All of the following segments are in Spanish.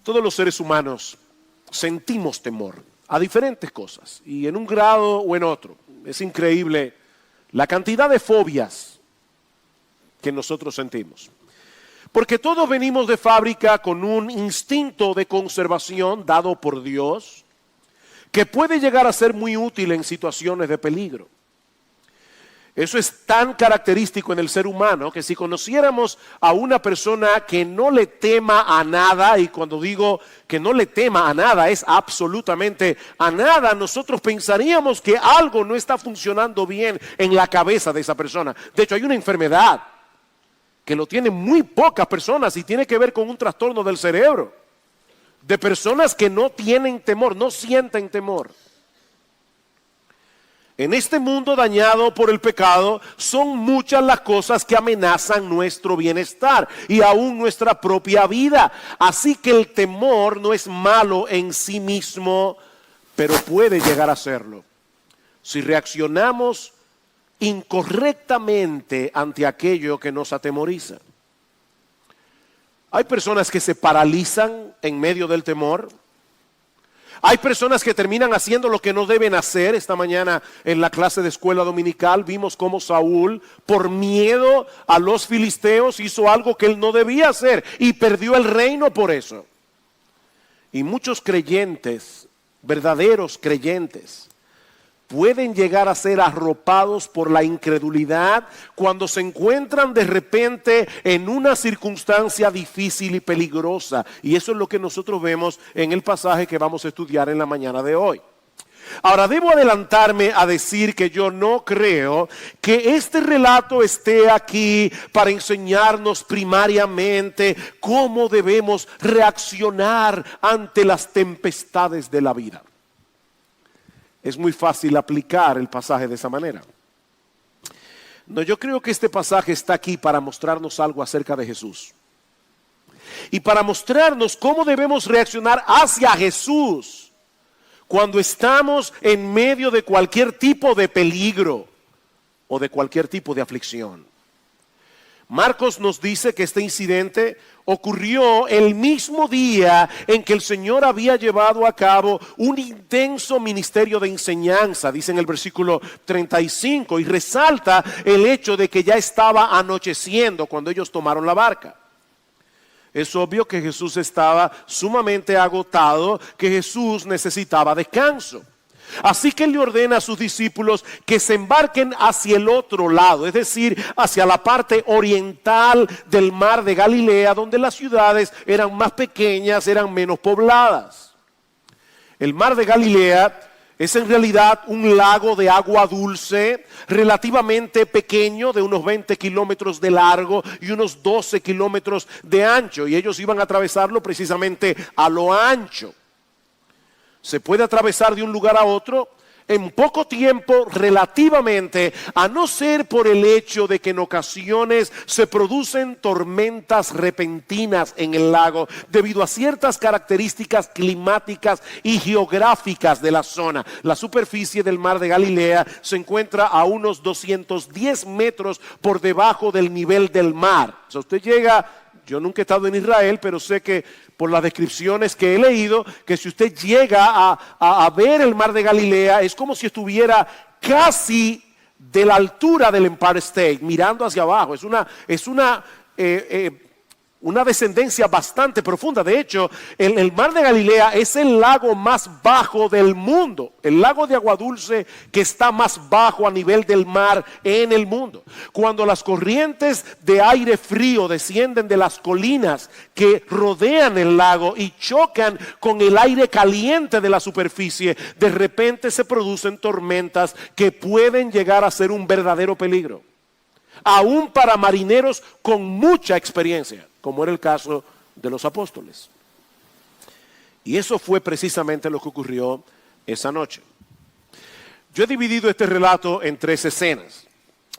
Todos los seres humanos sentimos temor a diferentes cosas y en un grado o en otro. Es increíble la cantidad de fobias que nosotros sentimos. Porque todos venimos de fábrica con un instinto de conservación dado por Dios que puede llegar a ser muy útil en situaciones de peligro. Eso es tan característico en el ser humano que si conociéramos a una persona que no le tema a nada, y cuando digo que no le tema a nada es absolutamente a nada, nosotros pensaríamos que algo no está funcionando bien en la cabeza de esa persona. De hecho, hay una enfermedad que lo tienen muy pocas personas y tiene que ver con un trastorno del cerebro, de personas que no tienen temor, no sienten temor. En este mundo dañado por el pecado, son muchas las cosas que amenazan nuestro bienestar y aún nuestra propia vida. Así que el temor no es malo en sí mismo, pero puede llegar a serlo si reaccionamos incorrectamente ante aquello que nos atemoriza. Hay personas que se paralizan en medio del temor. Hay personas que terminan haciendo lo que no deben hacer. Esta mañana en la clase de escuela dominical vimos cómo Saúl, por miedo a los filisteos, hizo algo que él no debía hacer y perdió el reino por eso. Y muchos creyentes, verdaderos creyentes, pueden llegar a ser arropados por la incredulidad cuando se encuentran de repente en una circunstancia difícil y peligrosa. Y eso es lo que nosotros vemos en el pasaje que vamos a estudiar en la mañana de hoy. Ahora, debo adelantarme a decir que yo no creo que este relato esté aquí para enseñarnos primariamente cómo debemos reaccionar ante las tempestades de la vida. Es muy fácil aplicar el pasaje de esa manera. No, yo creo que este pasaje está aquí para mostrarnos algo acerca de Jesús. Y para mostrarnos cómo debemos reaccionar hacia Jesús cuando estamos en medio de cualquier tipo de peligro o de cualquier tipo de aflicción. Marcos nos dice que este incidente ocurrió el mismo día en que el Señor había llevado a cabo un intenso ministerio de enseñanza, dice en el versículo 35, y resalta el hecho de que ya estaba anocheciendo cuando ellos tomaron la barca. Es obvio que Jesús estaba sumamente agotado, que Jesús necesitaba descanso. Así que Él le ordena a sus discípulos que se embarquen hacia el otro lado, es decir, hacia la parte oriental del mar de Galilea, donde las ciudades eran más pequeñas, eran menos pobladas. El mar de Galilea es en realidad un lago de agua dulce, relativamente pequeño, de unos 20 kilómetros de largo y unos 12 kilómetros de ancho, y ellos iban a atravesarlo precisamente a lo ancho. Se puede atravesar de un lugar a otro en poco tiempo relativamente, a no ser por el hecho de que en ocasiones se producen tormentas repentinas en el lago debido a ciertas características climáticas y geográficas de la zona. La superficie del mar de Galilea se encuentra a unos 210 metros por debajo del nivel del mar. O sea, usted llega, yo nunca he estado en Israel, pero sé que por las descripciones que he leído, que si usted llega a ver el mar de Galilea, es como si estuviera casi de la altura del Empire State, mirando hacia abajo. Es una descendencia bastante profunda. De hecho, el mar de Galilea es el lago más bajo del mundo, el lago de agua dulce que está más bajo a nivel del mar en el mundo. Cuando las corrientes de aire frío descienden de las colinas que rodean el lago y chocan con el aire caliente de la superficie, de repente se producen tormentas que pueden llegar a ser un verdadero peligro, aún para marineros con mucha experiencia, como era el caso de los apóstoles. Y eso fue precisamente lo que ocurrió esa noche. Yo he dividido este relato en 3 escenas.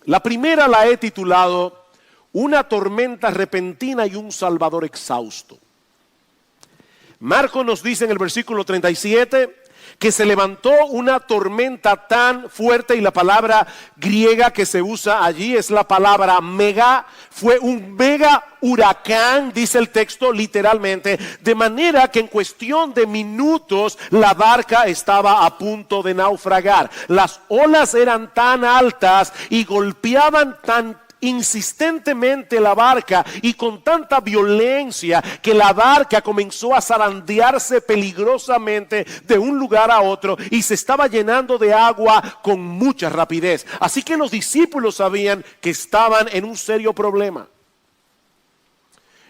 La primera la he titulado Una tormenta repentina y un Salvador exhausto. Marcos nos dice en el versículo 37 que se levantó una tormenta tan fuerte, y la palabra griega que se usa allí es la palabra mega. Fue un mega huracán, dice el texto literalmente, de manera que en cuestión de minutos la barca estaba a punto de naufragar. Las olas eran tan altas y golpeaban tan insistentemente la barca y con tanta violencia que la barca comenzó a zarandearse peligrosamente de un lugar a otro y se estaba llenando de agua con mucha rapidez. Así que los discípulos sabían que estaban en un serio problema.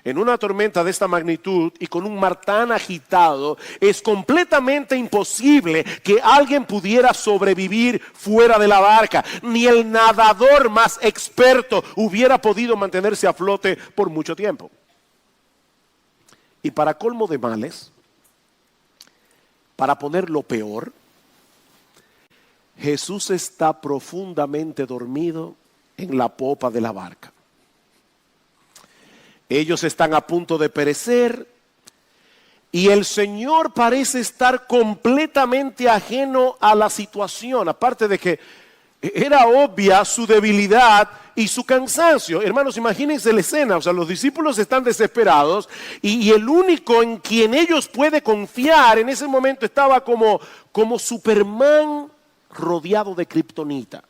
En una tormenta de esta magnitud y con un mar tan agitado, es completamente imposible que alguien pudiera sobrevivir fuera de la barca. Ni el nadador más experto hubiera podido mantenerse a flote por mucho tiempo. Y para colmo de males, para ponerlo peor, Jesús está profundamente dormido en la popa de la barca. Ellos están a punto de perecer y el Señor parece estar completamente ajeno a la situación, aparte de que era obvia su debilidad y su cansancio. Hermanos, imagínense la escena, o sea, los discípulos están desesperados y el único en quien ellos pueden confiar en ese momento estaba como Superman rodeado de kriptonita,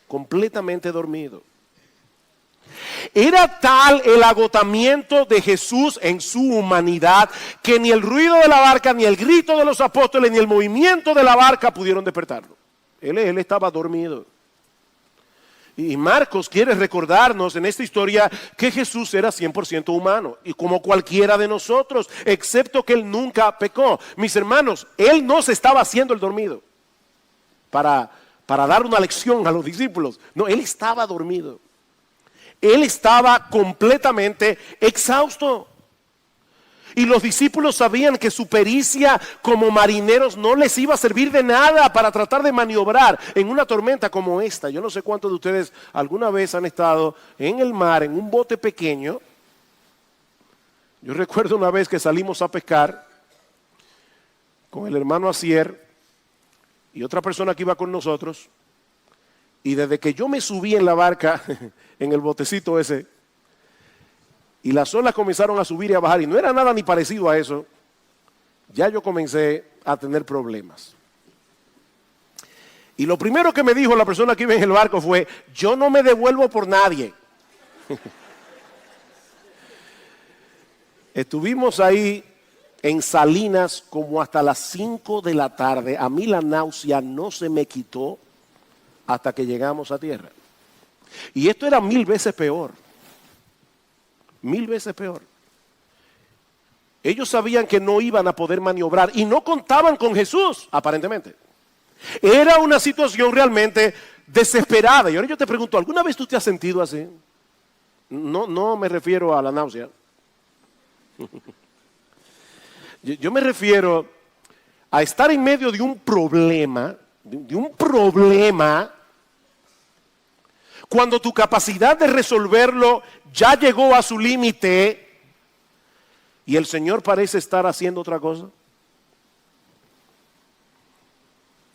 completamente dormido. Era tal el agotamiento de Jesús en su humanidad que ni el ruido de la barca, ni el grito de los apóstoles, ni el movimiento de la barca pudieron despertarlo. Él estaba dormido. Y Marcos quiere recordarnos en esta historia que Jesús era 100% humano y como cualquiera de nosotros, excepto que Él nunca pecó. Mis hermanos, Él no se estaba haciendo el dormido para dar una lección a los discípulos. No, Él estaba dormido. Él estaba completamente exhausto. Y los discípulos sabían que su pericia como marineros no les iba a servir de nada para tratar de maniobrar en una tormenta como esta. Yo no sé cuántos de ustedes alguna vez han estado en el mar, en un bote pequeño. Yo recuerdo una vez que salimos a pescar con el hermano Asier y otra persona que iba con nosotros. Y desde que yo me subí en la barca, en el botecito ese, y las olas comenzaron a subir y a bajar, y no era nada ni parecido a eso, ya yo comencé a tener problemas. Y lo primero que me dijo la persona que iba en el barco fue: yo no me devuelvo por nadie. Estuvimos ahí en Salinas como hasta las 5 de la tarde. A mí la náusea no se me quitó hasta que llegamos a tierra. Y esto era 1000 veces peor. 1000 veces peor. Ellos sabían que no iban a poder maniobrar y no contaban con Jesús, aparentemente. Era una situación realmente desesperada. Y ahora yo te pregunto, ¿alguna vez tú te has sentido así? No me refiero a la náusea. Yo me refiero a estar en medio de un problema, cuando tu capacidad de resolverlo ya llegó a su límite y el Señor parece estar haciendo otra cosa.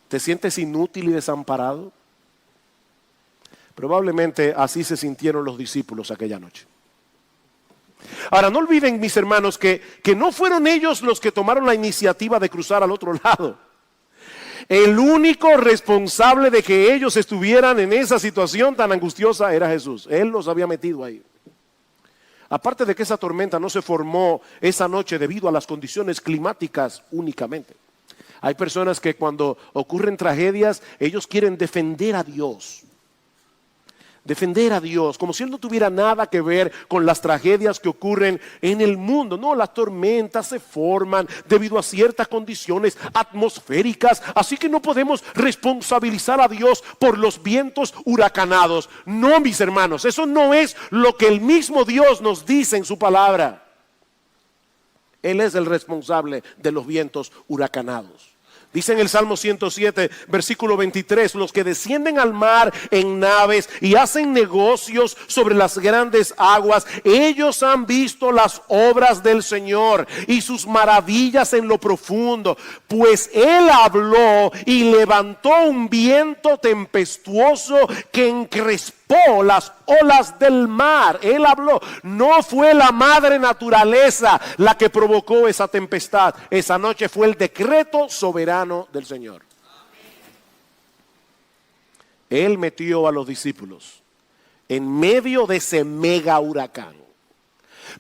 ¿Te sientes inútil y desamparado? Probablemente así se sintieron los discípulos aquella noche. Ahora, no olviden, mis hermanos, que no fueron ellos los que tomaron la iniciativa de cruzar al otro lado. El único responsable de que ellos estuvieran en esa situación tan angustiosa era Jesús. Él los había metido ahí. Aparte de que esa tormenta no se formó esa noche debido a las condiciones climáticas únicamente. Hay personas que cuando ocurren tragedias, ellos quieren defender a Dios. Defender a Dios, como si Él no tuviera nada que ver con las tragedias que ocurren en el mundo. No, las tormentas se forman debido a ciertas condiciones atmosféricas, así que no podemos responsabilizar a Dios por los vientos huracanados. No, mis hermanos, eso no es lo que el mismo Dios nos dice en su palabra. Él es el responsable de los vientos huracanados. Dice en el Salmo 107, versículo 23, los que descienden al mar en naves y hacen negocios sobre las grandes aguas, ellos han visto las obras del Señor y sus maravillas en lo profundo. Pues Él habló y levantó un viento tempestuoso que encrespó las olas del mar. Él habló. No fue la madre naturaleza la que provocó esa tempestad. Esa noche fue el decreto soberano del Señor. Él metió a los discípulos en medio de ese mega huracán,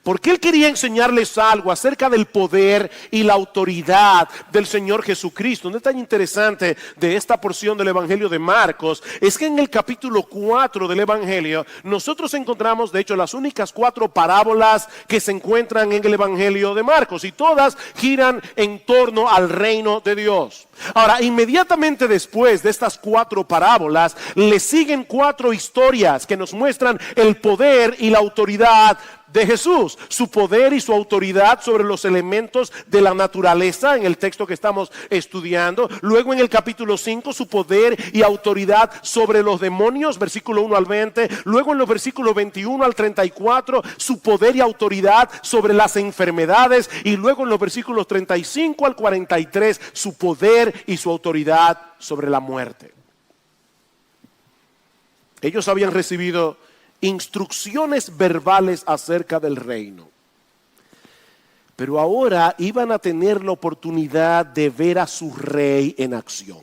porque Él quería enseñarles algo acerca del poder y la autoridad del Señor Jesucristo. Un detalle interesante de esta porción del Evangelio de Marcos es que en el capítulo 4 del Evangelio nosotros encontramos, de hecho, las únicas 4 parábolas que se encuentran en el Evangelio de Marcos, y todas giran en torno al reino de Dios. Ahora, inmediatamente después de estas 4 parábolas, le siguen 4 historias que nos muestran el poder y la autoridad de Jesús, su poder y su autoridad sobre los elementos de la naturaleza en el texto que estamos estudiando. Luego en el capítulo 5 su poder y autoridad sobre los demonios, versículo 1 al 20. Luego en los versículos 21 al 34 su poder y autoridad sobre las enfermedades. Y luego en los versículos 35 al 43 su poder y su autoridad sobre la muerte. Ellos habían recibido instrucciones verbales acerca del reino, pero ahora iban a tener la oportunidad de ver a su rey en acción.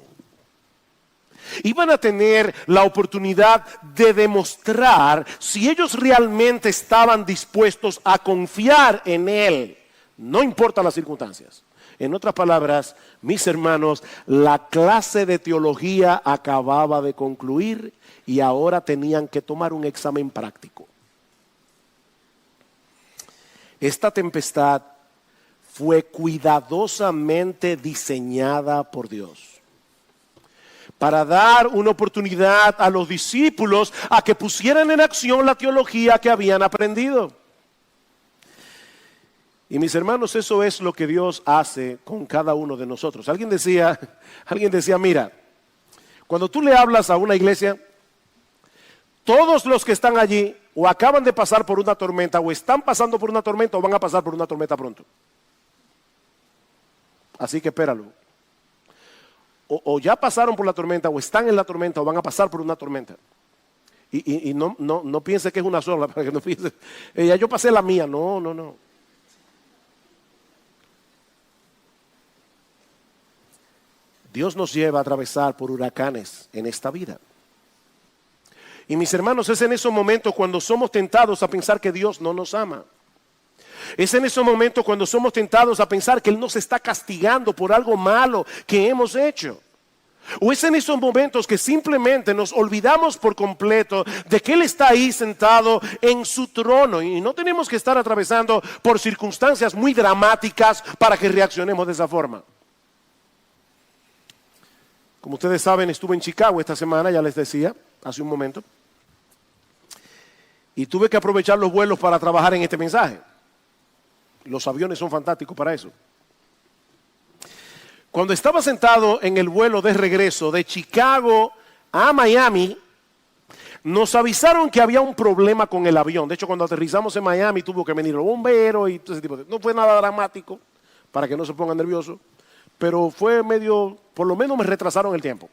Iban a tener la oportunidad de demostrar si ellos realmente estaban dispuestos a confiar en Él, no importa las circunstancias. En otras palabras, mis hermanos, la clase de teología acababa de concluir y ahora tenían que tomar un examen práctico. Esta tempestad fue cuidadosamente diseñada por Dios para dar una oportunidad a los discípulos a que pusieran en acción la teología que habían aprendido. Y mis hermanos, eso es lo que Dios hace con cada uno de nosotros. Alguien decía, mira, cuando tú le hablas a una iglesia, todos los que están allí o acaban de pasar por una tormenta, o están pasando por una tormenta, o van a pasar por una tormenta pronto. Así que espéralo. O ya pasaron por la tormenta, o están en la tormenta, o van a pasar por una tormenta. Y no piense que es una sola, para que no piense, ya yo pasé la mía. No. Dios nos lleva a atravesar por huracanes en esta vida. Y mis hermanos, es en esos momentos cuando somos tentados a pensar que Dios no nos ama. Es en esos momentos cuando somos tentados a pensar que Él nos está castigando por algo malo que hemos hecho. O es en esos momentos que simplemente nos olvidamos por completo de que Él está ahí sentado en su trono. Y no tenemos que estar atravesando por circunstancias muy dramáticas para que reaccionemos de esa forma. Como ustedes saben, estuve en Chicago esta semana, ya les decía hace un momento. Y tuve que aprovechar los vuelos para trabajar en este mensaje. Los aviones son fantásticos para eso. Cuando estaba sentado en el vuelo de regreso de Chicago a Miami, nos avisaron que había un problema con el avión. De hecho, cuando aterrizamos en Miami tuvo que venir los bomberos y todo ese tipo de cosas. No fue nada dramático, para que no se pongan nerviosos, pero fue medio, por lo menos me retrasaron el tiempo.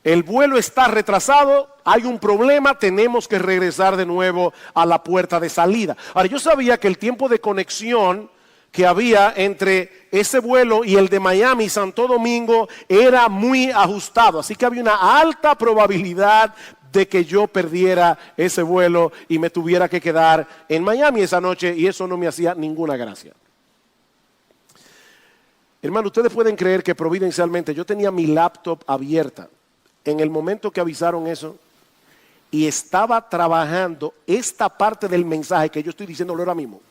El vuelo está retrasado, hay un problema, tenemos que regresar de nuevo a la puerta de salida. Ahora, yo sabía que el tiempo de conexión que había entre ese vuelo y el de Miami y Santo Domingo era muy ajustado, así que había una alta probabilidad de que yo perdiera ese vuelo y me tuviera que quedar en Miami esa noche, y eso no me hacía ninguna gracia. Hermano, ustedes pueden creer que providencialmente yo tenía mi laptop abierta en el momento que avisaron eso y estaba trabajando esta parte del mensaje que yo estoy diciéndolo ahora mismo.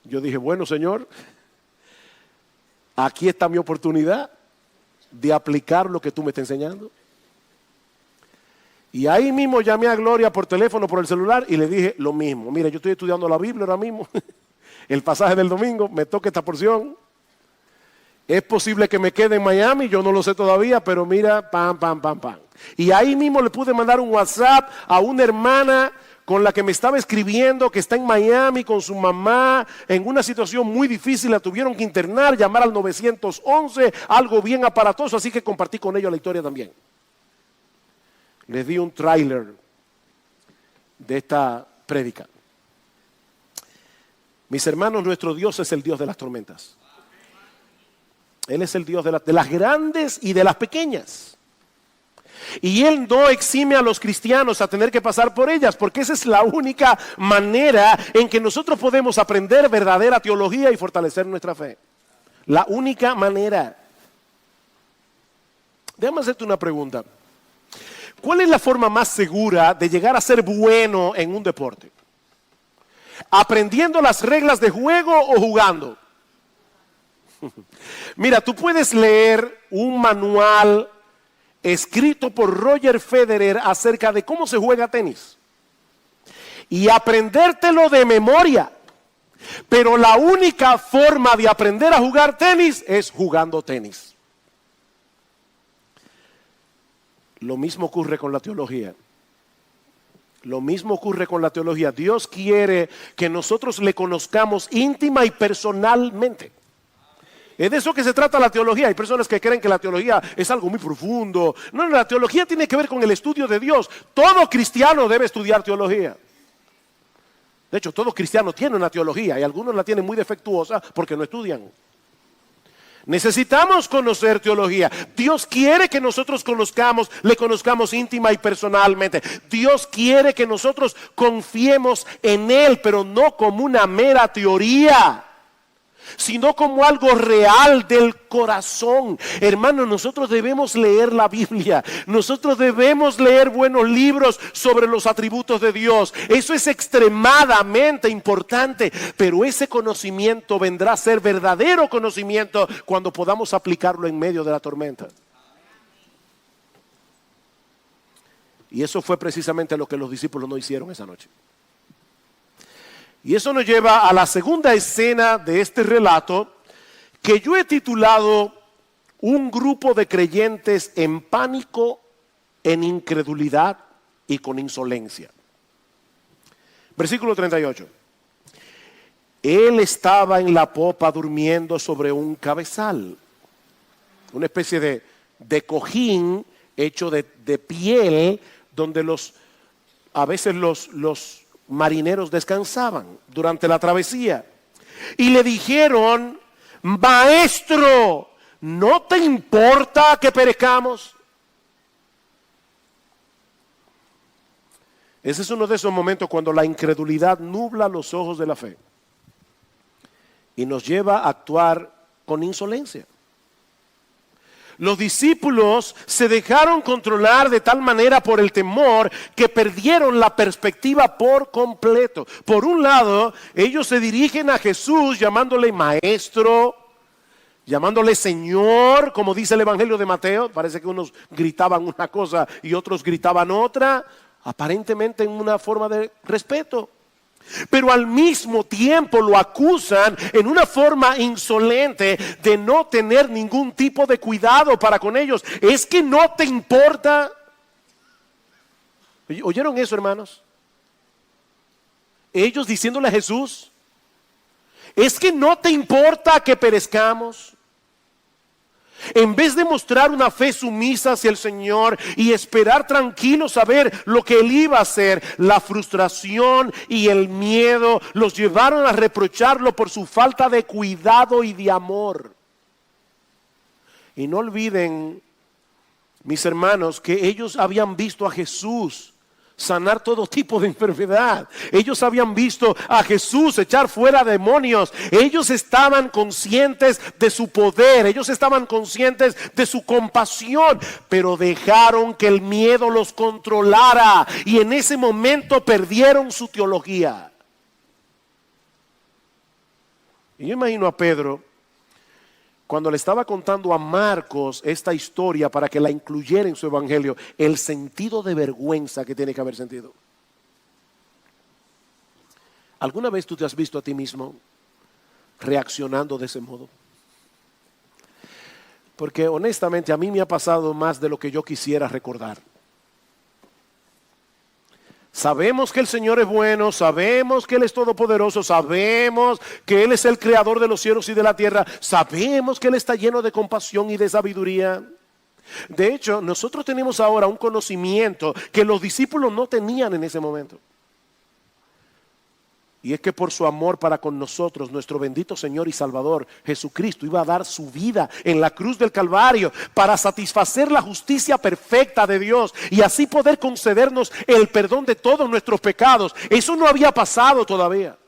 Yo dije, bueno, Señor, aquí está mi oportunidad de aplicar lo que tú me estás enseñando. Y ahí mismo llamé a Gloria por teléfono, por el celular, y le dije lo mismo. Mira, yo estoy estudiando la Biblia ahora mismo. el pasaje del domingo, me toca esta porción. Es posible que me quede en Miami, yo no lo sé todavía, pero mira, pam. Y ahí mismo le pude mandar un WhatsApp a una hermana con la que me estaba escribiendo, que está en Miami con su mamá, en una situación muy difícil, la tuvieron que internar, llamar al 911, algo bien aparatoso, así que compartí con ellos la historia también. Les di un tráiler de esta prédica. Mis hermanos, nuestro Dios es el Dios de las tormentas. Él es el Dios de las grandes y de las pequeñas. Y Él no exime a los cristianos a tener que pasar por ellas, porque esa es la única manera en que nosotros podemos aprender verdadera teología y fortalecer nuestra fe. La única manera. Déjame hacerte una pregunta. ¿Cuál es la forma más segura de llegar a ser bueno en un deporte? ¿Aprendiendo las reglas de juego o jugando? Mira, tú puedes leer un manual escrito por Roger Federer acerca de cómo se juega tenis y aprendértelo de memoria, pero la única forma de aprender a jugar tenis es jugando tenis. Lo mismo ocurre con la teología. Lo mismo ocurre con la teología. Dios quiere que nosotros le conozcamos íntima y personalmente. Es de eso que se trata la teología. Hay personas que creen que la teología es algo muy profundo. No, la teología tiene que ver con el estudio de Dios. Todo cristiano debe estudiar teología. De hecho, todo cristiano tiene una teología y algunos la tienen muy defectuosa porque no estudian. Necesitamos conocer teología. Dios quiere que nosotros le conozcamos íntima y personalmente. Dios quiere que nosotros confiemos en Él, pero no como una mera teoría, sino como algo real del corazón. Hermano, nosotros debemos leer la Biblia. Nosotros debemos leer buenos libros sobre los atributos de Dios. Eso es extremadamente importante, pero ese conocimiento vendrá a ser verdadero conocimiento cuando podamos aplicarlo en medio de la tormenta. Y eso fue precisamente lo que los discípulos no hicieron esa noche. Y eso nos lleva a la segunda escena de este relato, que yo he titulado Un grupo de creyentes en pánico, en incredulidad y con insolencia. Versículo 38. Él estaba en la popa durmiendo sobre un cabezal, una especie de cojín hecho de piel, donde a veces los marineros descansaban durante la travesía. Y le dijeron: Maestro, ¿no te importa que perezcamos? Ese es uno de esos momentos cuando la incredulidad nubla los ojos de la fe y nos lleva a actuar con insolencia. Los discípulos se dejaron controlar de tal manera por el temor que perdieron la perspectiva por completo. Por un lado, ellos se dirigen a Jesús llamándole maestro, llamándole Señor, como dice el Evangelio de Mateo. Parece que unos gritaban una cosa y otros gritaban otra, aparentemente en una forma de respeto. Pero al mismo tiempo lo acusan en una forma insolente de no tener ningún tipo de cuidado para con ellos. ¿Es que no te importa? ¿Oyeron eso, hermanos? Ellos diciéndole a Jesús: ¿es que no te importa que perezcamos? En vez de mostrar una fe sumisa hacia el Señor y esperar tranquilos a ver lo que Él iba a hacer, la frustración y el miedo los llevaron a reprocharlo por su falta de cuidado y de amor. Y no olviden, mis hermanos, que ellos habían visto a Jesús sanar todo tipo de enfermedad. Ellos habían visto a Jesús echar fuera demonios. Ellos estaban conscientes de su poder. Ellos estaban conscientes de su compasión. Pero dejaron que el miedo los controlara. Y en ese momento perdieron su teología. Y yo imagino a Pedro, cuando le estaba contando a Marcos esta historia para que la incluyera en su evangelio, el sentido de vergüenza que tiene que haber sentido. ¿Alguna vez tú te has visto a ti mismo reaccionando de ese modo? Porque honestamente a mí me ha pasado más de lo que yo quisiera recordar. Sabemos que el Señor es bueno, sabemos que Él es todopoderoso, sabemos que Él es el creador de los cielos y de la tierra, sabemos que Él está lleno de compasión y de sabiduría. De hecho, nosotros tenemos ahora un conocimiento que los discípulos no tenían en ese momento. Y es que por su amor para con nosotros, nuestro bendito Señor y Salvador, Jesucristo, iba a dar su vida en la cruz del Calvario para satisfacer la justicia perfecta de Dios y así poder concedernos el perdón de todos nuestros pecados. Eso no había pasado todavía.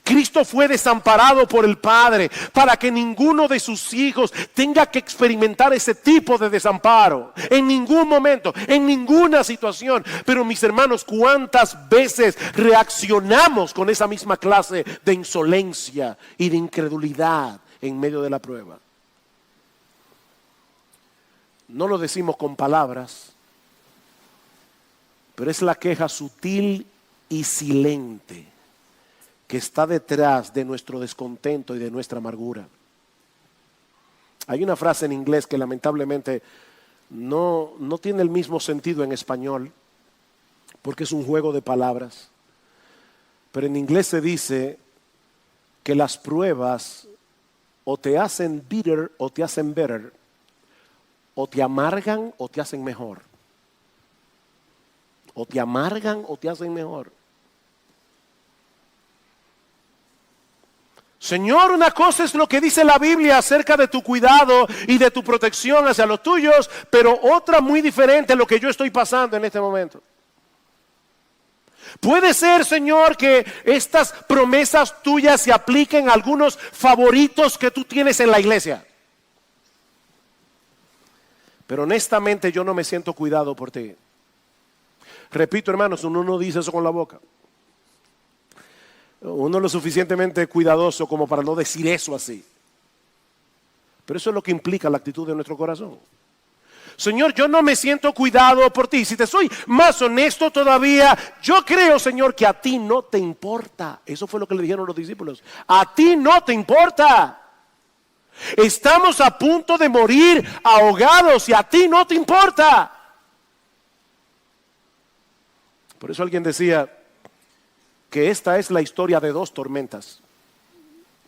Cristo fue desamparado por el Padre para que ninguno de sus hijos tenga que experimentar ese tipo de desamparo en ningún momento, en ninguna situación. Pero mis hermanos, ¿cuántas veces reaccionamos con esa misma clase de insolencia y de incredulidad en medio de la prueba? No lo decimos con palabras, pero es la queja sutil y silente que está detrás de nuestro descontento y de nuestra amargura. Hay una frase en inglés que lamentablemente no tiene el mismo sentido en español, porque es un juego de palabras. Pero en inglés se dice que las pruebas o te hacen bitter o te hacen better, o te amargan o te hacen mejor. O te amargan o te hacen mejor. Señor, una cosa es lo que dice la Biblia acerca de tu cuidado y de tu protección hacia los tuyos, pero otra muy diferente es lo que yo estoy pasando en este momento. Puede ser, Señor, que estas promesas tuyas se apliquen a algunos favoritos que tú tienes en la iglesia. Pero honestamente yo no me siento cuidado por ti. Repito, hermanos, uno no dice eso con la boca. Uno es lo suficientemente cuidadoso como para no decir eso así. Pero eso es lo que implica la actitud de nuestro corazón. Señor, yo no me siento cuidado por ti. Si te soy más honesto todavía, yo creo, Señor, que a ti no te importa. Eso fue lo que le dijeron los discípulos. A ti no te importa. Estamos a punto de morir ahogados y a ti no te importa. Por eso alguien decía que esta es la historia de dos tormentas.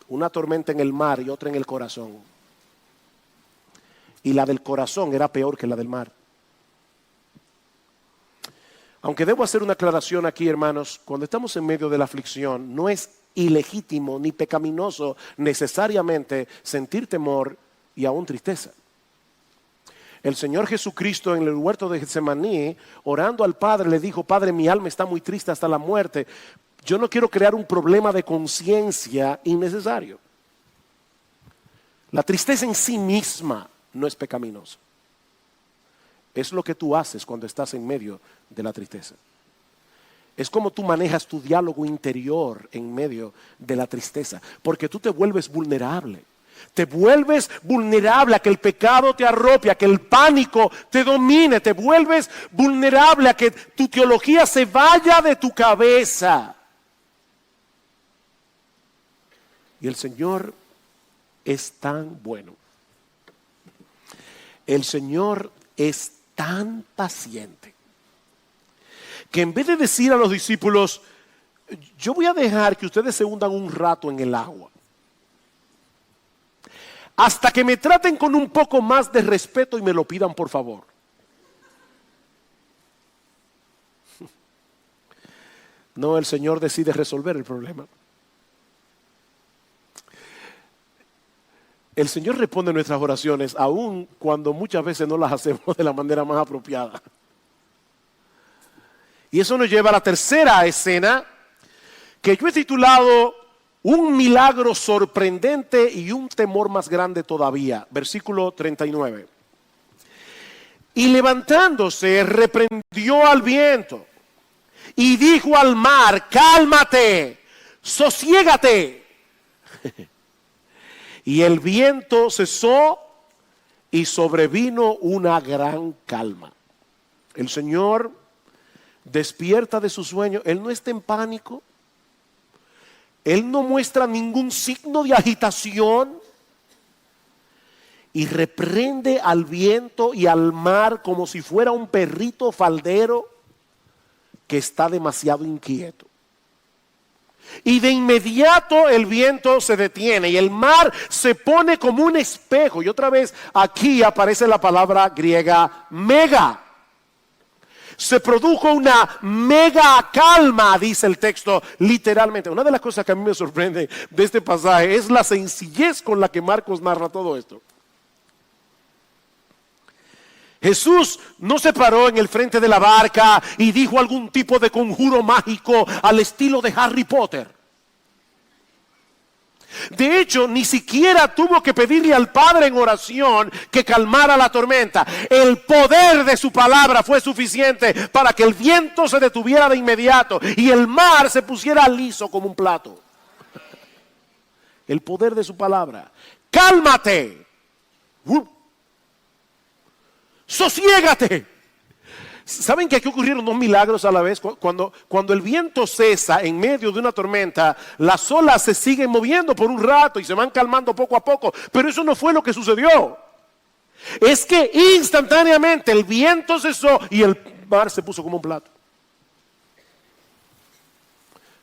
Una tormenta en el mar y otra en el corazón. Y la del corazón era peor que la del mar. Aunque debo hacer una aclaración aquí, hermanos, cuando estamos en medio de la aflicción, no es ilegítimo ni pecaminoso necesariamente sentir temor y aún tristeza. El Señor Jesucristo en el huerto de Getsemaní, orando al Padre, le dijo: Padre, mi alma está muy triste hasta la muerte. Yo no quiero crear un problema de conciencia innecesario. La tristeza en sí misma no es pecaminosa. Es lo que tú haces cuando estás en medio de la tristeza. Es como tú manejas tu diálogo interior en medio de la tristeza, porque tú te vuelves vulnerable. Te vuelves vulnerable a que el pecado te arrope, a que el pánico te domine. Te vuelves vulnerable a que tu teología se vaya de tu cabeza. Y el Señor es tan bueno. El Señor es tan paciente que en vez de decir a los discípulos: yo voy a dejar que ustedes se hundan un rato en el agua hasta que me traten con un poco más de respeto y me lo pidan por favor. No, el Señor decide resolver el problema. El Señor responde nuestras oraciones aun cuando muchas veces no las hacemos de la manera más apropiada. Y eso nos lleva a la tercera escena, que yo he titulado Un milagro sorprendente y un temor más grande todavía. Versículo 39. Y levantándose, reprendió al viento y dijo al mar: cálmate, sosiégate. Y el viento cesó y sobrevino una gran calma. El Señor despierta de su sueño. Él no está en pánico. Él no muestra ningún signo de agitación y reprende al viento y al mar como si fuera un perrito faldero que está demasiado inquieto. Y de inmediato el viento se detiene y el mar se pone como un espejo. Y otra vez aquí aparece la palabra griega mega. Se produjo una mega calma, dice el texto literalmente. Una de las cosas que a mí me sorprende de este pasaje es la sencillez con la que Marcos narra todo esto. Jesús no se paró en el frente de la barca y dijo algún tipo de conjuro mágico al estilo de Harry Potter. De hecho, ni siquiera tuvo que pedirle al Padre en oración que calmara la tormenta. El poder de su palabra fue suficiente para que el viento se detuviera de inmediato y el mar se pusiera liso como un plato. El poder de su palabra. Cálmate. Sosiégate. ¿Saben que aquí ocurrieron dos milagros a la vez? Cuando el viento cesa en medio de una tormenta, las olas se siguen moviendo por un rato y se van calmando poco a poco. Pero eso no fue lo que sucedió. Es que instantáneamente el viento cesó y el mar se puso como un plato.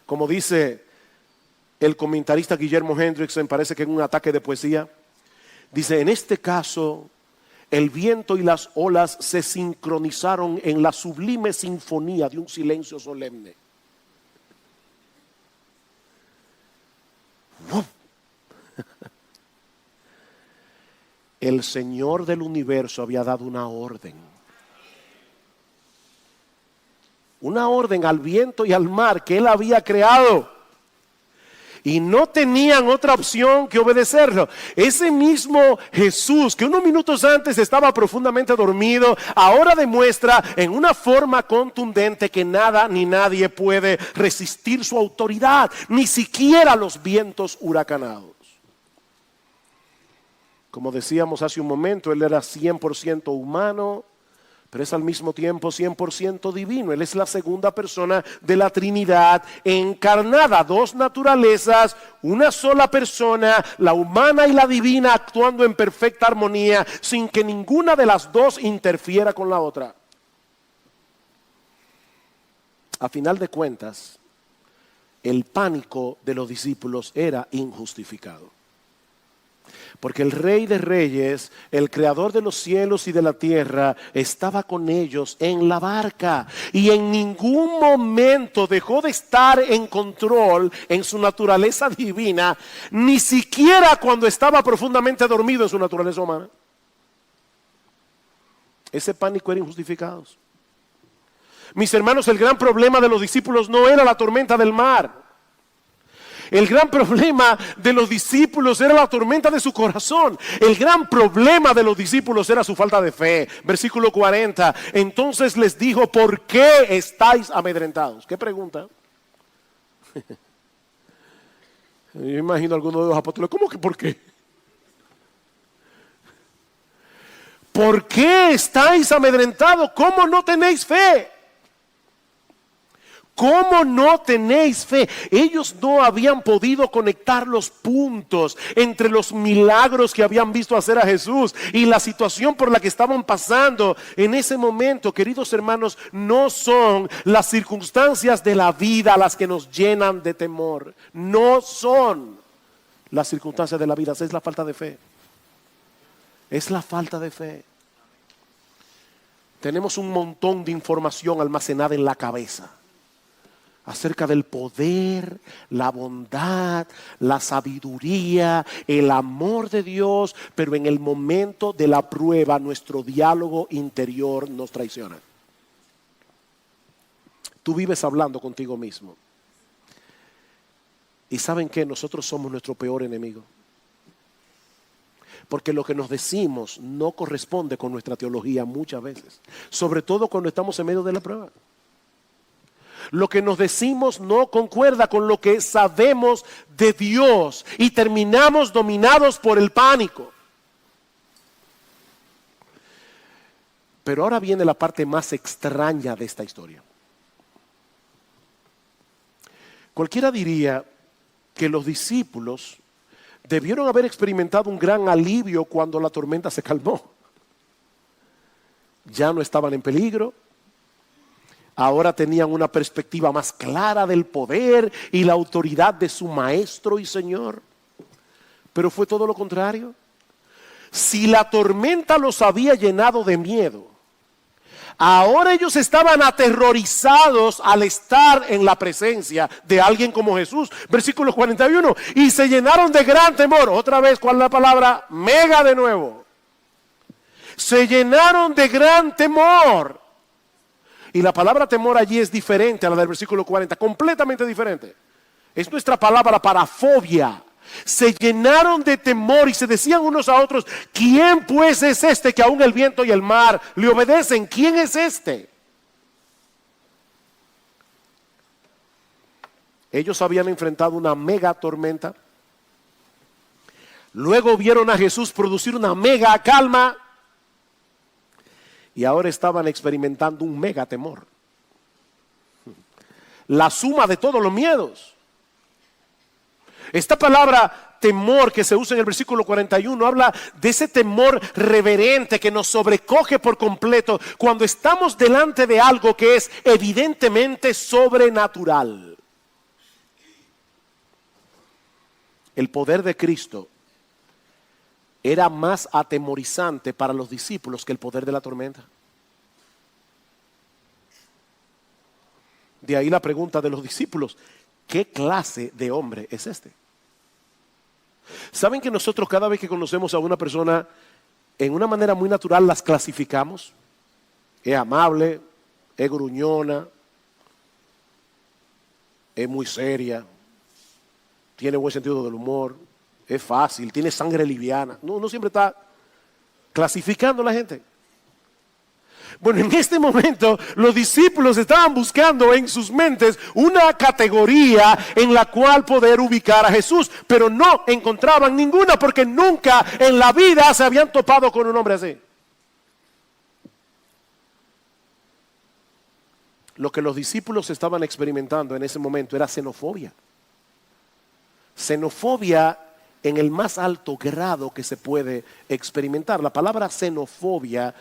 Como dice el comentarista Guillermo Hendrickson, parece que en un ataque de poesía, dice: en este caso, el viento y las olas se sincronizaron en la sublime sinfonía de un silencio solemne. El Señor del universo había dado una orden. Una orden al viento y al mar que Él había creado. Y no tenían otra opción que obedecerlo. Ese mismo Jesús que unos minutos antes estaba profundamente dormido, ahora demuestra en una forma contundente que nada ni nadie puede resistir su autoridad, ni siquiera los vientos huracanados. Como decíamos hace un momento, Él era 100% humano, pero es al mismo tiempo 100% divino. Él es la segunda persona de la Trinidad encarnada. Dos naturalezas, una sola persona, la humana y la divina, actuando en perfecta armonía, sin que ninguna de las dos interfiera con la otra. A final de cuentas, el pánico de los discípulos era injustificado. Porque el Rey de Reyes, el Creador de los cielos y de la tierra, estaba con ellos en la barca. Y en ningún momento dejó de estar en control en su naturaleza divina, ni siquiera cuando estaba profundamente dormido en su naturaleza humana. Ese pánico era injustificado. Mis hermanos, el gran problema de los discípulos no era la tormenta del mar. El gran problema de los discípulos era la tormenta de su corazón. El gran problema de los discípulos era su falta de fe. Versículo 40. Entonces les dijo: ¿por qué estáis amedrentados? ¿Qué pregunta? Yo imagino a algunos de los apóstoles: ¿cómo que por qué? ¿Por qué estáis amedrentados? ¿Cómo no tenéis fe? ¿Cómo no tenéis fe? Ellos no habían podido conectar los puntos entre los milagros que habían visto hacer a Jesús y la situación por la que estaban pasando en ese momento. Queridos hermanos, no son las circunstancias de la vida las que nos llenan de temor. No son las circunstancias de la vida, es la falta de fe. Es la falta de fe. Tenemos un montón de información almacenada en la cabeza acerca del poder, la bondad, la sabiduría, el amor de Dios, pero en el momento de la prueba nuestro diálogo interior nos traiciona. Tú vives hablando contigo mismo. ¿Y saben qué? Nosotros somos nuestro peor enemigo. Porque lo que nos decimos no corresponde con nuestra teología muchas veces. Sobre todo cuando estamos en medio de la prueba. Lo que nos decimos no concuerda con lo que sabemos de Dios y terminamos dominados por el pánico. Pero ahora viene la parte más extraña de esta historia. Cualquiera diría que los discípulos debieron haber experimentado un gran alivio cuando la tormenta se calmó. Ya no estaban en peligro. Ahora tenían una perspectiva más clara del poder y la autoridad de su Maestro y Señor. Pero fue todo lo contrario. Si la tormenta los había llenado de miedo, ahora ellos estaban aterrorizados al estar en la presencia de alguien como Jesús. Versículo 41. Y se llenaron de gran temor. Otra vez, ¿cuál es la palabra? Mega de nuevo. Se llenaron de gran temor. Y la palabra temor allí es diferente a la del versículo 40. Completamente diferente. Es nuestra palabra para fobia. Se llenaron de temor y se decían unos a otros: ¿quién pues es este que aún el viento y el mar le obedecen? ¿Quién es este? Ellos habían enfrentado una mega tormenta. Luego vieron a Jesús producir una mega calma. Y ahora estaban experimentando un mega temor. La suma de todos los miedos. Esta palabra temor que se usa en el versículo 41 habla de ese temor reverente que nos sobrecoge por completo cuando estamos delante de algo que es evidentemente sobrenatural. El poder de Cristo era más atemorizante para los discípulos que el poder de la tormenta. De ahí la pregunta de los discípulos: ¿qué clase de hombre es este? ¿Saben que nosotros cada vez que conocemos a una persona, en una manera muy natural las clasificamos? Es amable, es gruñona, es muy seria, tiene buen sentido del humor, es fácil, tiene sangre liviana. Uno siempre está clasificando a la gente. Bueno, en este momento los discípulos estaban buscando en sus mentes una categoría en la cual poder ubicar a Jesús, pero no encontraban ninguna porque nunca en la vida se habían topado con un hombre así. Lo que los discípulos estaban experimentando en ese momento era xenofobia. Xenofobia en el más alto grado que se puede experimentar. La palabra xenofobia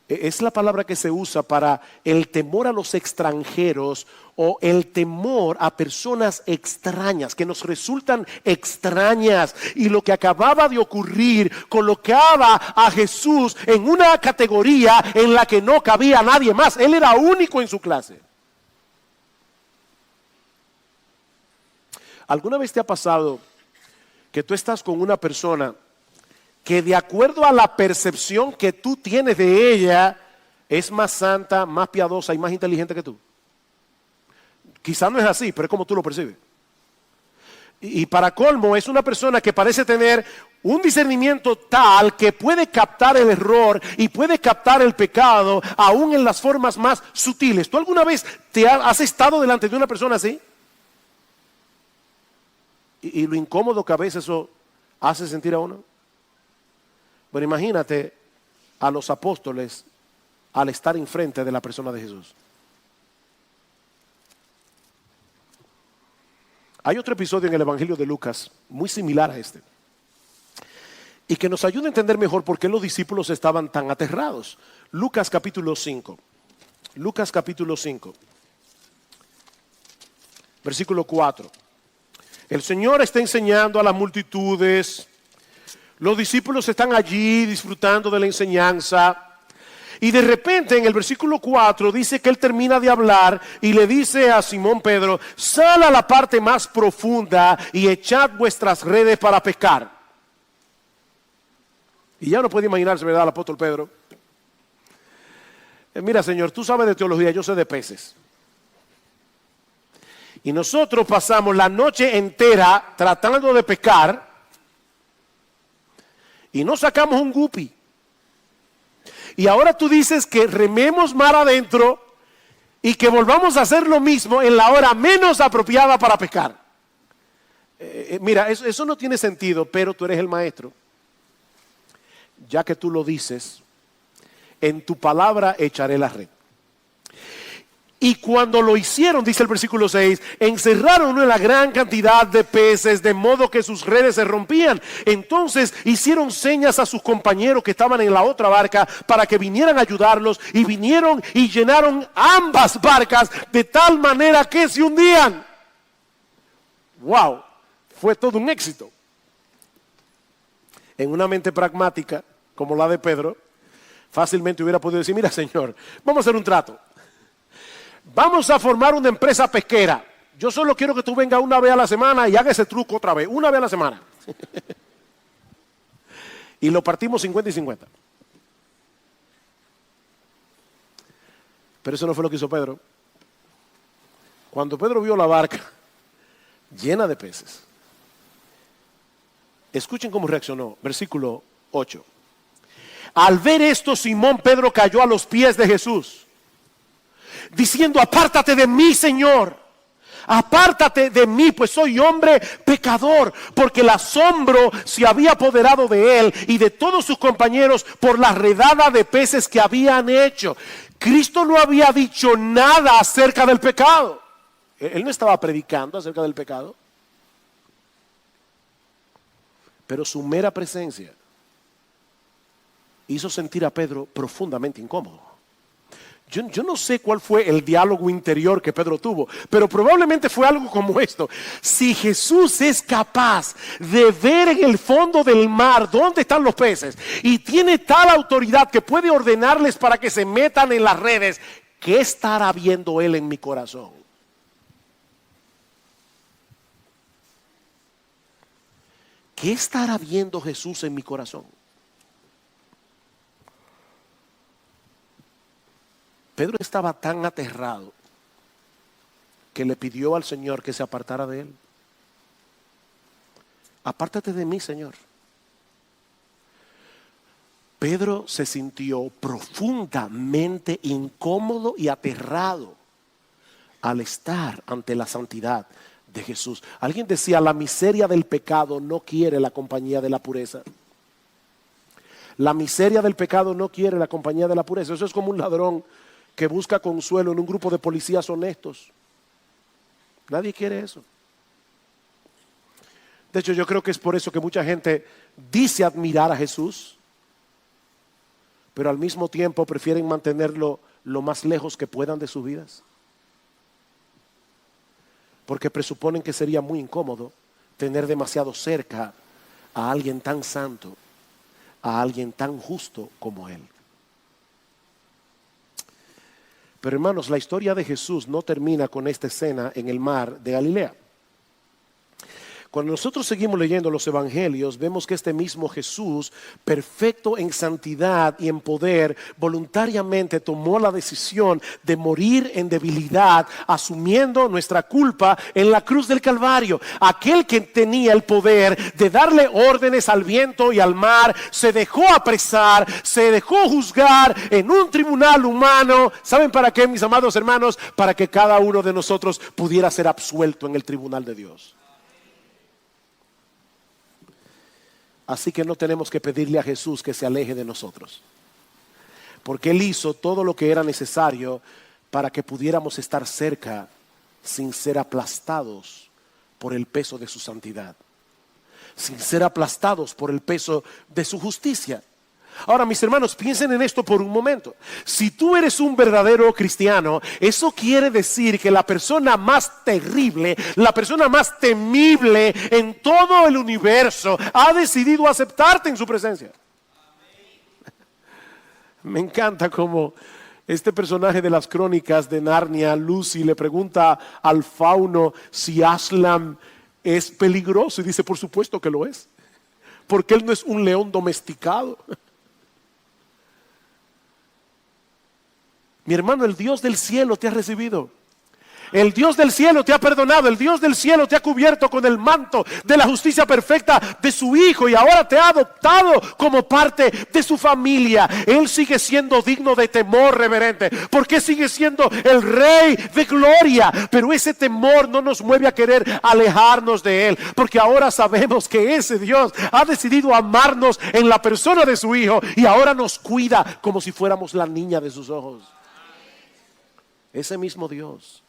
es la palabra que se usa para el temor a los extranjeros o el temor a personas extrañas, que nos resultan extrañas. Y lo que acababa de ocurrir colocaba a Jesús en una categoría en la que no cabía nadie más. Él era único en su clase. ¿Alguna vez te ha pasado que tú estás con una persona que de acuerdo a la percepción que tú tienes de ella es más santa, más piadosa y más inteligente que tú? Quizás no es así, pero es como tú lo percibes. Y para colmo es una persona que parece tener un discernimiento tal que puede captar el error y puede captar el pecado aún en las formas más sutiles. ¿Tú alguna vez has estado delante de una persona así? Y lo incómodo que a veces eso hace sentir a uno. Bueno, imagínate a los apóstoles al estar enfrente de la persona de Jesús. Hay otro episodio en el Evangelio de Lucas muy similar a este y que nos ayuda a entender mejor por qué los discípulos estaban tan aterrados. Lucas capítulo 5. Lucas capítulo 5. Versículo 4. El Señor está enseñando a las multitudes. Los discípulos están allí disfrutando de la enseñanza. Y de repente en el versículo 4 dice que Él termina de hablar y le dice a Simón Pedro: sal a la parte más profunda y echad vuestras redes para pescar. Y ya no puede imaginarse, ¿verdad?, el apóstol Pedro. Mira, Señor, tú sabes de teología, yo sé de peces. Y nosotros pasamos la noche entera tratando de pescar y no sacamos un guppy. Y ahora tú dices que rememos mar adentro y que volvamos a hacer lo mismo en la hora menos apropiada para pescar. Mira, eso no tiene sentido, pero tú eres el maestro. Ya que tú lo dices, en tu palabra echaré la red. Y cuando lo hicieron, dice el versículo 6, encerraron una gran cantidad de peces, de modo que sus redes se rompían. Entonces hicieron señas a sus compañeros que estaban en la otra barca para que vinieran a ayudarlos, y vinieron y llenaron ambas barcas de tal manera que se hundían. ¡Wow! Fue todo un éxito. En una mente pragmática como la de Pedro, fácilmente hubiera podido decir: mira, Señor, vamos a hacer un trato. Vamos a formar una empresa pesquera. Yo solo quiero que tú vengas una vez a la semana y hagas ese truco otra vez, una vez a la semana. Y lo partimos 50 y 50. Pero eso no fue lo que hizo Pedro. Cuando Pedro vio la barca llena de peces, escuchen cómo reaccionó. Versículo 8. Al ver esto, Simón Pedro cayó a los pies de Jesús, diciendo: apártate de mí, Señor, apártate de mí, pues soy hombre pecador. Porque el asombro se había apoderado de él y de todos sus compañeros por la redada de peces que habían hecho. Cristo no había dicho nada acerca del pecado. Él no estaba predicando acerca del pecado, pero su mera presencia hizo sentir a Pedro profundamente incómodo. Yo no sé cuál fue el diálogo interior que Pedro tuvo, pero probablemente fue algo como esto: si Jesús es capaz de ver en el fondo del mar dónde están los peces y tiene tal autoridad que puede ordenarles para que se metan en las redes, ¿qué estará viendo él en mi corazón? ¿Qué estará viendo Jesús en mi corazón? Pedro estaba tan aterrado que le pidió al Señor que se apartara de él. Apártate de mí, Señor. Pedro se sintió profundamente incómodo y aterrado al estar ante la santidad de Jesús. Alguien decía: la miseria del pecado no quiere la compañía de la pureza. La miseria del pecado no quiere la compañía de la pureza. Eso es como un ladrón que busca consuelo en un grupo de policías honestos. Nadie quiere eso. De hecho, yo creo que es por eso que mucha gente dice admirar a Jesús, pero al mismo tiempo prefieren mantenerlo lo más lejos que puedan de sus vidas, porque presuponen que sería muy incómodo tener demasiado cerca a alguien tan santo, a alguien tan justo como Él. Pero hermanos, la historia de Jesús no termina con esta escena en el mar de Galilea. Cuando nosotros seguimos leyendo los evangelios, vemos que este mismo Jesús, perfecto en santidad y en poder, voluntariamente tomó la decisión de morir en debilidad, asumiendo nuestra culpa en la cruz del Calvario. Aquel que tenía el poder de darle órdenes al viento y al mar, se dejó apresar, se dejó juzgar en un tribunal humano. ¿Saben para qué, mis amados hermanos? Para que cada uno de nosotros pudiera ser absuelto en el tribunal de Dios. Así que no tenemos que pedirle a Jesús que se aleje de nosotros, porque Él hizo todo lo que era necesario para que pudiéramos estar cerca sin ser aplastados por el peso de su santidad, sin ser aplastados por el peso de su justicia. Ahora, mis hermanos, piensen en esto por un momento. Si tú eres un verdadero cristiano, eso quiere decir que la persona más terrible, la persona más temible en todo el universo ha decidido aceptarte en su presencia. Me encanta cómo este personaje de las crónicas de Narnia, Lucy, le pregunta al fauno si Aslan es peligroso y dice: por supuesto que lo es, porque él no es un león domesticado. Mi hermano, el Dios del cielo te ha recibido. El Dios del cielo te ha perdonado. El Dios del cielo te ha cubierto con el manto de la justicia perfecta de su Hijo, y ahora te ha adoptado como parte de su familia. Él sigue siendo digno de temor reverente, porque sigue siendo el Rey de gloria. Pero ese temor no nos mueve a querer alejarnos de Él, porque ahora sabemos que ese Dios ha decidido amarnos en la persona de su Hijo, y ahora nos cuida como si fuéramos la niña de sus ojos. ese mismo Dios.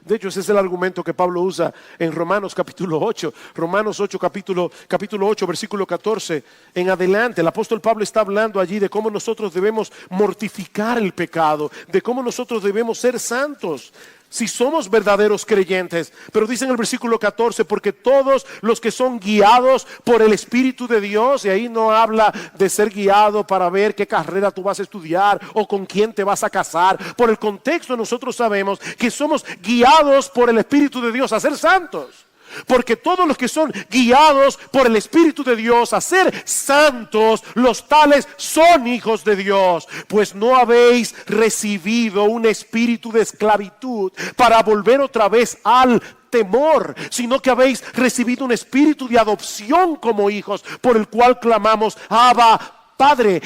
De hecho, ese es el argumento que Pablo usa en Romanos capítulo 8. Romanos 8, capítulo 8, versículo 14 en adelante. El apóstol Pablo está hablando allí de cómo nosotros debemos mortificar el pecado, de cómo nosotros debemos ser santos si somos verdaderos creyentes. Pero dice en el versículo 14, porque todos los que son guiados por el Espíritu de Dios, y ahí no habla de ser guiado para ver qué carrera tú vas a estudiar o con quién te vas a casar. Por el contexto nosotros sabemos que somos guiados por el Espíritu de Dios a ser santos. Porque todos los que son guiados por el Espíritu de Dios a ser santos, los tales son hijos de Dios. Pues no habéis recibido un espíritu de esclavitud para volver otra vez al temor, sino que habéis recibido un espíritu de adopción como hijos, por el cual clamamos, Abba, Padre.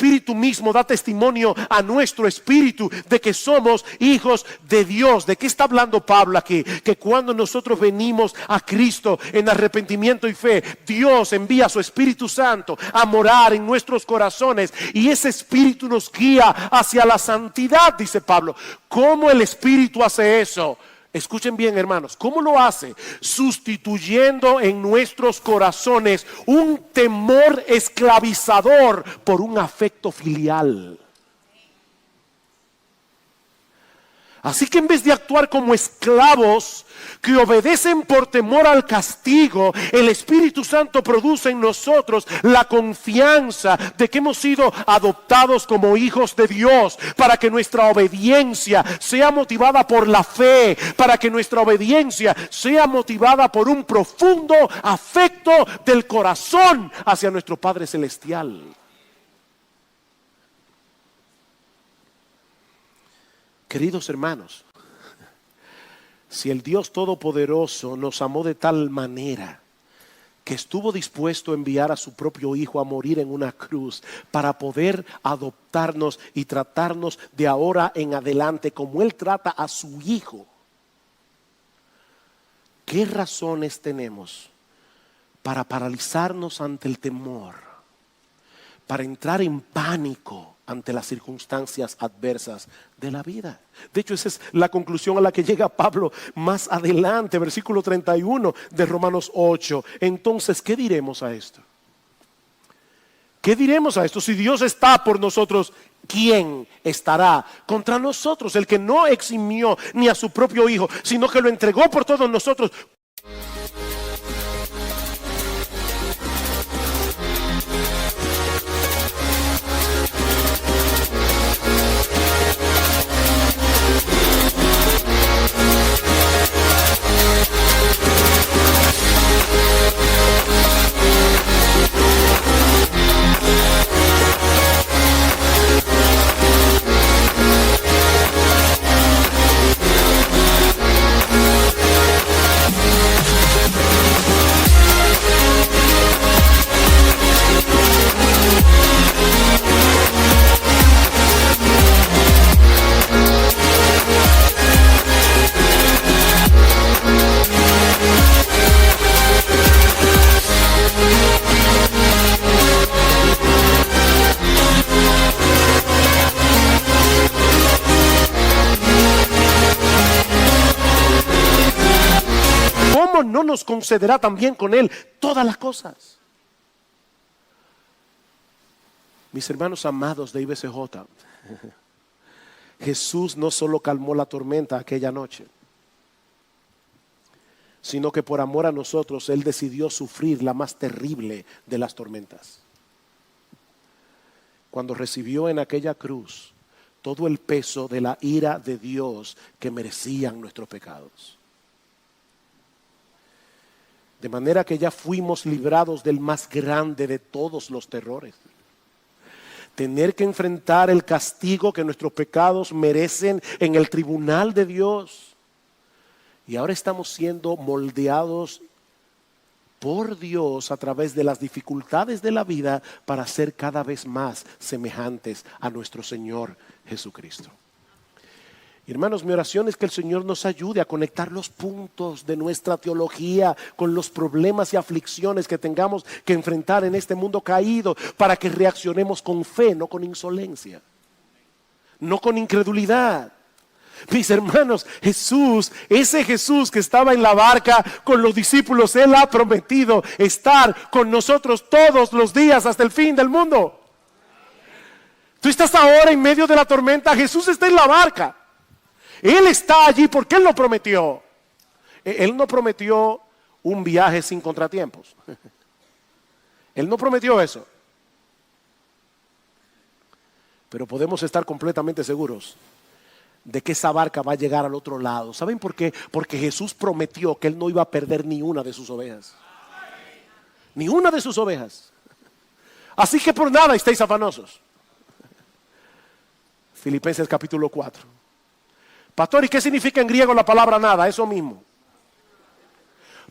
Espíritu mismo da testimonio a nuestro espíritu de que somos hijos de Dios. ¿De qué está hablando Pablo aquí? Que cuando nosotros venimos a Cristo en arrepentimiento y fe, Dios envía a su Espíritu Santo a morar en nuestros corazones, y ese Espíritu nos guía hacia la santidad, dice Pablo. ¿Cómo el Espíritu hace eso? Escuchen bien, hermanos, ¿cómo lo hace? Sustituyendo en nuestros corazones un temor esclavizador por un afecto filial. Así que en vez de actuar como esclavos que obedecen por temor al castigo, el Espíritu Santo produce en nosotros la confianza de que hemos sido adoptados como hijos de Dios, para que nuestra obediencia sea motivada por la fe, para que nuestra obediencia sea motivada por un profundo afecto del corazón hacia nuestro Padre Celestial. Queridos hermanos, si el Dios Todopoderoso nos amó de tal manera que estuvo dispuesto a enviar a su propio Hijo a morir en una cruz para poder adoptarnos y tratarnos de ahora en adelante como Él trata a su Hijo, ¿qué razones tenemos para paralizarnos ante el temor, para entrar en pánico ante las circunstancias adversas de la vida? De hecho, esa es la conclusión a la que llega Pablo más adelante, versículo 31 de Romanos 8. Entonces, ¿qué diremos a esto? ¿Qué diremos a esto? Si Dios está por nosotros, ¿quién estará contra nosotros? El que no eximió ni a su propio Hijo, sino que lo entregó por todos nosotros. ¿No nos concederá también con Él todas las cosas? Mis hermanos amados de IBCJ, Jesús no solo calmó la tormenta aquella noche, sino que por amor a nosotros Él decidió sufrir la más terrible de las tormentas. Cuando recibió en aquella cruz todo el peso de la ira de Dios que merecían nuestros pecados. De manera que ya fuimos librados del más grande de todos los terrores. Tener que enfrentar el castigo que nuestros pecados merecen en el tribunal de Dios. Y ahora estamos siendo moldeados por Dios a través de las dificultades de la vida para ser cada vez más semejantes a nuestro Señor Jesucristo. Hermanos, mi oración es que el Señor nos ayude a conectar los puntos de nuestra teología con los problemas y aflicciones que tengamos que enfrentar en este mundo caído, para que reaccionemos con fe, no con insolencia, no con incredulidad. Mis hermanos, Jesús, ese Jesús que estaba en la barca con los discípulos, Él ha prometido estar con nosotros todos los días hasta el fin del mundo. Tú estás ahora en medio de la tormenta, Jesús está en la barca. Él está allí porque Él lo prometió. Él no prometió un viaje sin contratiempos. Él no prometió eso. Pero podemos estar completamente seguros de que esa barca va a llegar al otro lado. ¿Saben por qué? Porque Jesús prometió que Él no iba a perder ni una de sus ovejas. Ni una de sus ovejas. Así que por nada estéis afanosos. Filipenses capítulo 4. Pastor, ¿y qué significa en griego la palabra nada? Eso mismo.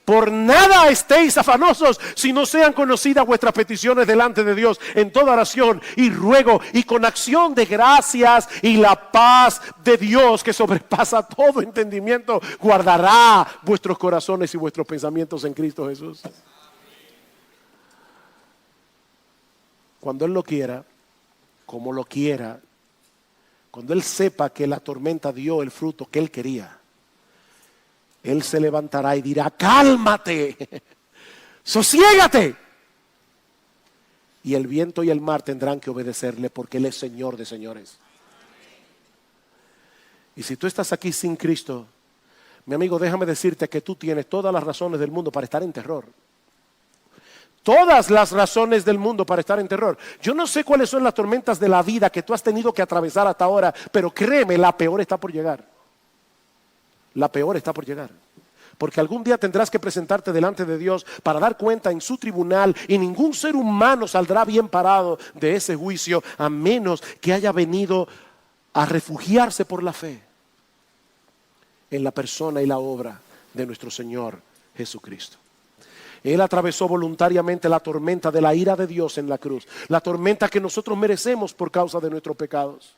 Por nada estéis afanosos, si no sean conocidas vuestras peticiones delante de Dios en toda oración y ruego y con acción de gracias, y la paz de Dios que sobrepasa todo entendimiento guardará vuestros corazones y vuestros pensamientos en Cristo Jesús. Cuando Él lo quiera, como lo quiera, cuando Él sepa que la tormenta dio el fruto que Él quería, Él se levantará y dirá: cálmate, sosiégate. Y el viento y el mar tendrán que obedecerle, porque Él es Señor de señores. Y si tú estás aquí sin Cristo, mi amigo, déjame decirte que tú tienes todas las razones del mundo para estar en terror. Todas las razones del mundo para estar en terror. Yo no sé cuáles son las tormentas de la vida que tú has tenido que atravesar hasta ahora, pero créeme, la peor está por llegar. La peor está por llegar. Porque algún día tendrás que presentarte delante de Dios para dar cuenta en su tribunal, y ningún ser humano saldrá bien parado de ese juicio, a menos que haya venido a refugiarse por la fe en la persona y la obra de nuestro Señor Jesucristo. Él atravesó voluntariamente la tormenta de la ira de Dios en la cruz, la tormenta que nosotros merecemos por causa de nuestros pecados,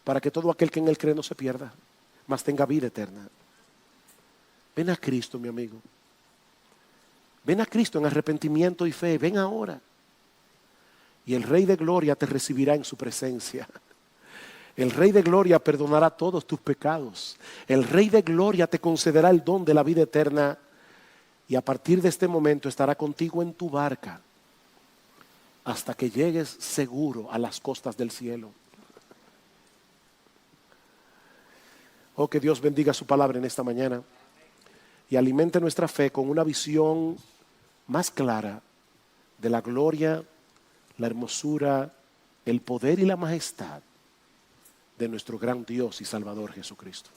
para que todo aquel que en Él cree no se pierda, mas tenga vida eterna. Ven a Cristo, mi amigo. Ven a Cristo en arrepentimiento y fe. Ven ahora. Y el Rey de Gloria te recibirá en su presencia. El Rey de Gloria perdonará todos tus pecados. El Rey de Gloria te concederá el don de la vida eterna. Y a partir de este momento estará contigo en tu barca hasta que llegues seguro a las costas del cielo. Oh, que Dios bendiga su palabra en esta mañana y alimente nuestra fe con una visión más clara de la gloria, la hermosura, el poder y la majestad de nuestro gran Dios y Salvador Jesucristo.